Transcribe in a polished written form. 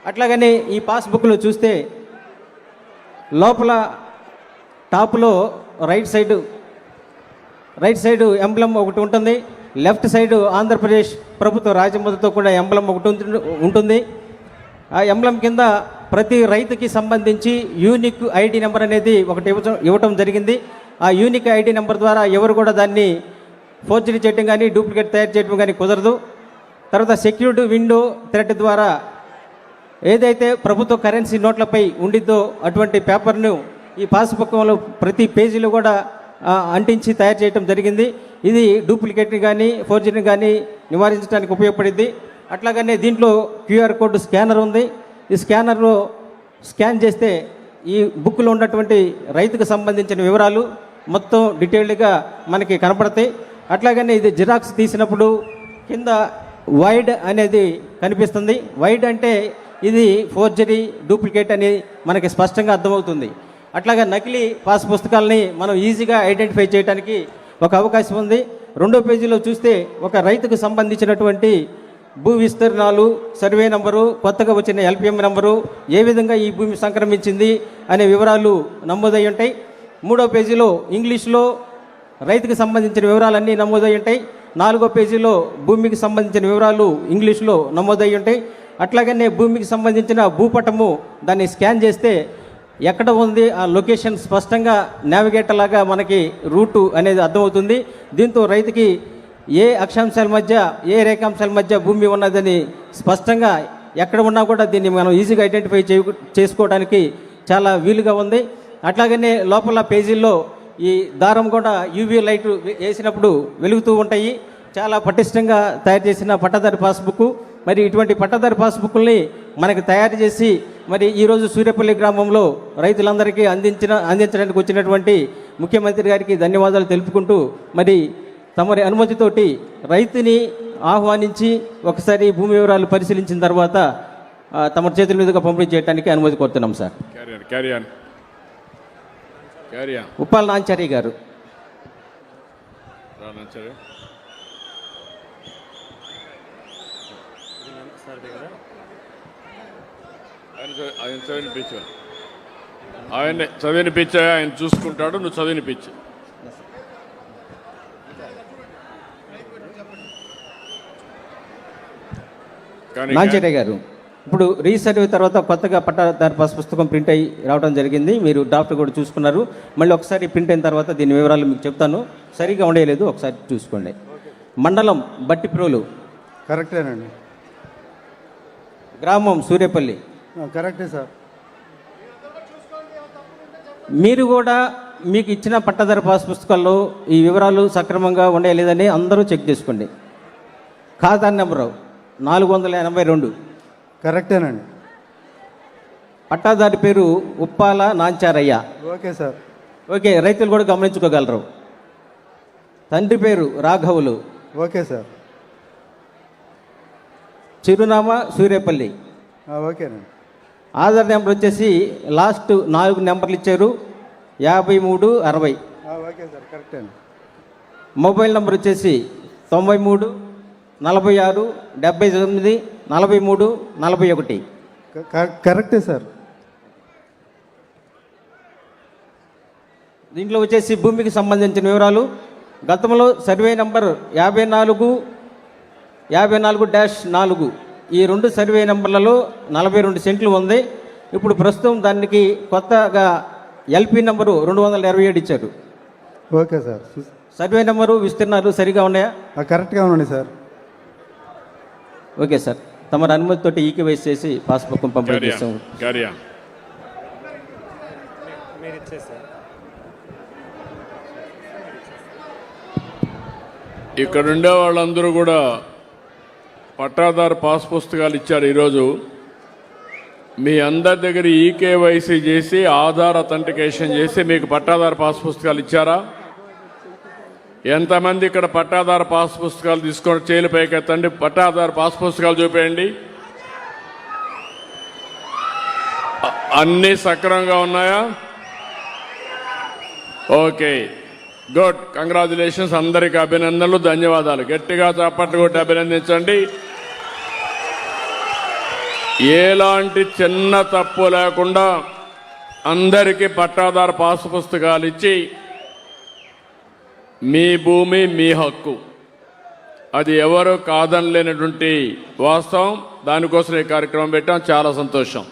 అట్లాగనే ఈ పాస్బుక్లో చూస్తే లోపల టాప్లో రైట్ సైడు ఎంబ్లం ఒకటి ఉంటుంది, లెఫ్ట్ సైడు ఆంధ్రప్రదేశ్ ప్రభుత్వ రాజముద్రతో కూడా ఎంబ్లం ఒకటి ఉంటుంది. ఆ ఎంబ్లం కింద ప్రతి రైతుకి సంబంధించి యూనిక్ ఐడి నెంబర్ అనేది ఒకటి ఇవ్వటం జరిగింది. ఆ యూనిక్ ఐడి నెంబర్ ద్వారా ఎవరు కూడా దాన్ని ఫోర్జరీ చేయడం కానీ డూప్లికేట్ తయారు చేయడం కానీ కుదరదు. తర్వాత సెక్యూరిటీ విండో థ్రెడ్ ద్వారా ఏదైతే ప్రభుత్వ కరెన్సీ నోట్లపై ఉండిద్దో అటువంటి పేపర్ను ఈ పాస్బుక్లో ప్రతి పేజీలో కూడా అంటించి తయారు చేయడం జరిగింది. ఇది డూప్లికేట్ని కానీ ఫోర్జరీని కానీ నివారించడానికి ఉపయోగపడింది. అట్లాగనే దీంట్లో క్యూఆర్ కోడ్ స్కానర్ ఉంది. ఈ స్కానర్లో స్కాన్ చేస్తే ఈ బుక్లో ఉన్నటువంటి రైతుకు సంబంధించిన వివరాలు మొత్తం డీటెయిల్డ్గా మనకి కనపడతాయి. అట్లాగనే ఇది జిరాక్స్ తీసినప్పుడు కింద వైడ్ అనేది కనిపిస్తుంది. వైడ్ అంటే ఇది ఫోర్జరీ డూప్లికేట్ అని మనకి స్పష్టంగా అర్థమవుతుంది. అట్లాగా నకిలీ పాస్ పుస్తకాలని మనం ఈజీగా ఐడెంటిఫై చేయడానికి ఒక అవకాశం ఉంది. రెండో పేజీలో చూస్తే ఒక రైతుకు సంబంధించినటువంటి భూ విస్తీర్ణాలు, సర్వే నంబరు, కొత్తగా వచ్చిన ఎల్పిఎం నంబరు, ఏ విధంగా ఈ భూమి సంక్రమించింది అనే వివరాలు నమోదై ఉంటాయి. మూడో పేజీలో ఇంగ్లీష్లో రైతుకు సంబంధించిన వివరాలన్నీ నమోదై ఉంటాయి. నాలుగో పేజీలో భూమికి సంబంధించిన వివరాలు ఇంగ్లీష్లో నమోదై ఉంటాయి. అట్లాగనే భూమికి సంబంధించిన భూపటము దాన్ని స్కాన్ చేస్తే ఎక్కడ ఉంది ఆ లొకేషన్ స్పష్టంగా నావిగేటర్ లాగా మనకి రూటు అనేది అర్థమవుతుంది. దీంతో రైతుకి ఏ అక్షాంశాల మధ్య ఏ రేఖాంశాల మధ్య భూమి ఉన్నదని స్పష్టంగా ఎక్కడ ఉన్నా కూడా దీన్ని మనం ఈజీగా ఐడెంటిఫై చేసుకోవడానికి చాలా వీలుగా ఉంది. అట్లాగనే లోపల పేజీల్లో ఈ దారం కూడా యూవీ లైట్ వేసినప్పుడు వెలుగుతూ ఉంటాయి. చాలా పటిష్టంగా తయారు చేసిన పట్టదారి పాస్బుక్. మరి ఇటువంటి పట్టదారి పాస్బుక్ని మనకు తయారు చేసి మరి ఈరోజు సూర్యపల్లి గ్రామంలో రైతులందరికీ అందించడానికి వచ్చినటువంటి ముఖ్యమంత్రి గారికి ధన్యవాదాలు తెలుపుకుంటూ మరి తమరి అనుమతితోటి రైతుని ఆహ్వానించి ఒకసారి భూమి వివరాలు పరిశీలించిన తర్వాత తమ చేతుల మీదుగా పంపిణీ చేయడానికి అనుమతి కోరుతున్నాం సార్. ఉప్పాల నాంచారి గారు. ఆయన చదివినిపించా, ఆయన చూసుకుంటాడు, నువ్వు చదివినిపించు. నాంచారి గారు, ఇప్పుడు రీసర్వే తర్వాత కొత్తగా పట్టాదారు పాస్ పుస్తకం ప్రింట్ అయ్యి రావడం జరిగింది. మీరు డ్రాఫ్ట్ కూడా చూసుకున్నారు. మళ్ళీ ఒకసారి ప్రింట్ అయిన తర్వాత దీని వివరాలు మీకు చెప్తాను. సరిగా ఉండేలేదు, ఒకసారి చూసుకోండి. మండలం బట్టిప్రోలు. కరెక్టేనండి. గ్రామం సూర్యపల్లి. కరెక్టే సార్. మీరు కూడా మీకు ఇచ్చిన పట్టాదారు పాస్ పుస్తకాల్లో ఈ వివరాలు సక్రమంగా ఉండలేదని అందరూ చెక్ చేసుకోండి. ఖాతా నెంబరు 482. కరెక్టేనండి. పట్టాదారి పేరు Uppala Nanchariah. Okay sir. Okay, రైతులు కూడా గమనించుకోగలరు. తండ్రి పేరు రాఘవులు. Okay sir. చిరునామా సూర్యపల్లి. ఓకేనండి. ఆధార్ నెంబర్ వచ్చేసి లాస్ట్ 4 నెంబర్లు ఇచ్చారు, 5360. ఓకే సార్, కరెక్ట్ అండి. మొబైల్ నెంబర్ వచ్చేసి 93 46 79 43 41. కరెక్టే సార్. దీంట్లో వచ్చేసి భూమికి సంబంధించిన వివరాలు గతంలో సర్వే నెంబర్ 54-4 ఈ 2 సర్వే నెంబర్లలో 42 సెంట్లు ఉంది. ఇప్పుడు ప్రస్తుతం దానికి కొత్తగా ఎల్పి నెంబరు 227 ఇచ్చారు. Okay sir. సర్వే నెంబరు విస్తీర్ణాలు సరిగా ఉన్నాయా? కరెక్ట్గా ఉన్నాయి సార్. ఓకే సార్, తమ అనుమతితోటి ఈకేవైసీ చేసి పాస్బుక్ పంపిణీ చేస్తాం. ఇక్కడ ఉండే వాళ్ళందరూ కూడా పట్టాదారు పాస్ పుస్తకాలు ఇచ్చారు. ఈరోజు మీ అందరి దగ్గర ఈకేవైసీ చేసి ఆధార్ అథెంటికేషన్ చేసి మీకు పట్టాదారు పాస్ పుస్తకాలు ఇచ్చారా? ఎంతమంది ఇక్కడ పట్టాదారు పాస్ పుస్తకాలు తీసుకొని చేలు పైకెత్తండి. పట్టాదారు పాస్ పుస్తకాలు చూపేయండి. అన్నీ సక్రమంగా ఉన్నాయా? Okay, good. కంగ్రాచులేషన్స్. అందరికీ అభినందనలు, ధన్యవాదాలు. గట్టిగా చప్పట్లు కొట్టి అభినందించండి. ఎలాంటి చిన్న తప్పు లేకుండా అందరికీ పట్టాదారు పాసు పుస్తకాలు ఇచ్చి మీ భూమి మీ హక్కు, అది ఎవరు కాదనలేనటువంటి వాస్తవం. దానికోసం ఈ కార్యక్రమం పెట్టాం. చాలా సంతోషం.